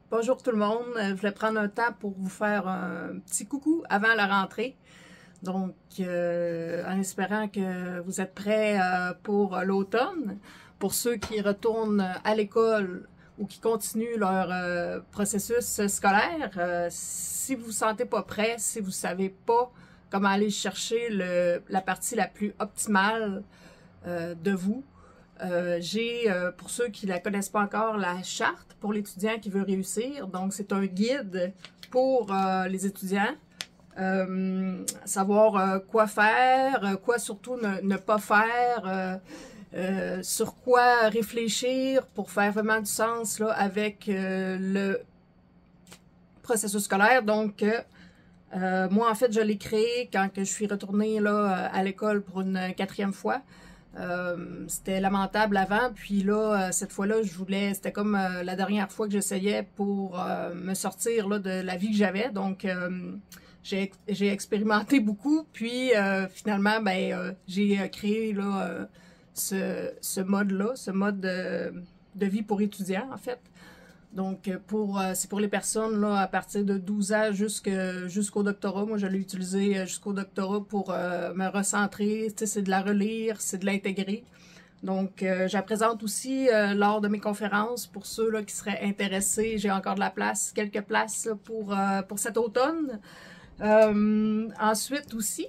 Bonjour tout le monde, je voulais prendre un temps pour vous faire un petit coucou avant la rentrée. Donc, en espérant que vous êtes prêts pour l'automne. Pour ceux qui retournent à l'école ou qui continuent leur processus scolaire, si vous ne vous sentez pas prêt, si vous ne savez pas comment aller chercher la partie la plus optimale de vous, j'ai, pour ceux qui ne la connaissent pas encore, la charte pour l'étudiant qui veut réussir. Donc, c'est un guide pour les étudiants. Savoir quoi faire, quoi surtout ne pas faire, sur quoi réfléchir pour faire vraiment du sens là, avec le processus scolaire. Donc, moi, en fait, je l'ai créé quand que je suis retournée là, à l'école pour une 4e fois. C'était lamentable avant, puis là, cette fois-là, c'était comme la dernière fois que j'essayais pour me sortir là, de la vie que j'avais. Donc, j'ai expérimenté beaucoup, puis finalement, j'ai créé là, ce mode-là, ce mode de vie pour étudiants, en fait. Donc, c'est pour les personnes là, à partir de 12 ans jusqu'au doctorat. Moi, je l'ai utilisé jusqu'au doctorat pour me recentrer. Tu sais, c'est de la relire, c'est de l'intégrer. Donc, je la présente aussi lors de mes conférences pour ceux là, qui seraient intéressés. J'ai encore de la place, quelques places là, pour cet automne. Ensuite aussi,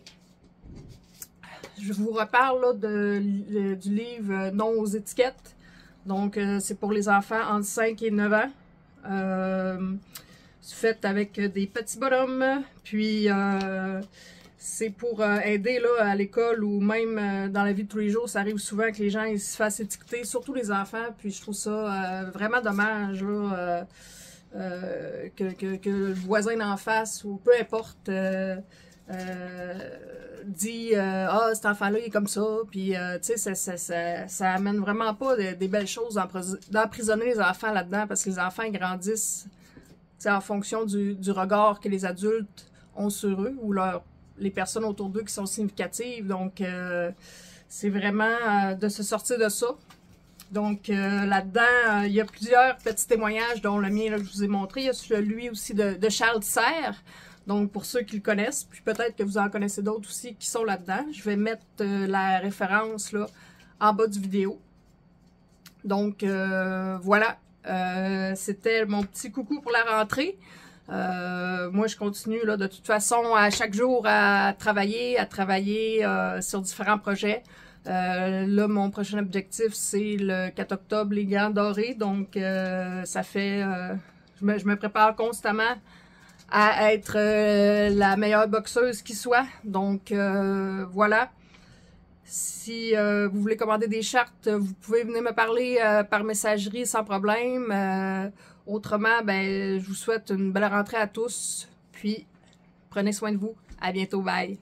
je vous reparle là, du livre Non aux étiquettes. Donc, c'est pour les enfants entre 5 et 9 ans. C'est fait avec des petits bonhommes. Puis, c'est pour aider là, à l'école ou même dans la vie de tous les jours. Ça arrive souvent que les gens ils se fassent étiqueter, surtout les enfants. Puis, je trouve ça vraiment dommage là, que le voisin d'en face ou peu importe dit ah cet enfant-là il est comme ça, puis tu sais ça amène vraiment pas des belles choses d'emprisonner les enfants là-dedans, parce que les enfants ils grandissent en fonction du regard que les adultes ont sur eux ou les personnes autour d'eux qui sont significatives. Donc c'est vraiment de se sortir de ça. Donc là-dedans, il y a plusieurs petits témoignages, dont le mien là, que je vous ai montré. Il y a celui aussi de Charles Tisser. Donc, pour ceux qui le connaissent, puis peut-être que vous en connaissez d'autres aussi qui sont là-dedans. Je vais mettre la référence là, en bas du vidéo. Donc, voilà. C'était mon petit coucou pour la rentrée. Moi, je continue là, de toute façon à chaque jour à travailler sur différents projets. Là, mon prochain objectif, c'est le 4 octobre, les Gants dorés. Donc, ça fait... je me prépare constamment à être la meilleure boxeuse qui soit. Donc, voilà. Si vous voulez commander des chartes, vous pouvez venir me parler par messagerie sans problème. Autrement, je vous souhaite une belle rentrée à tous. Puis, prenez soin de vous. À bientôt. Bye.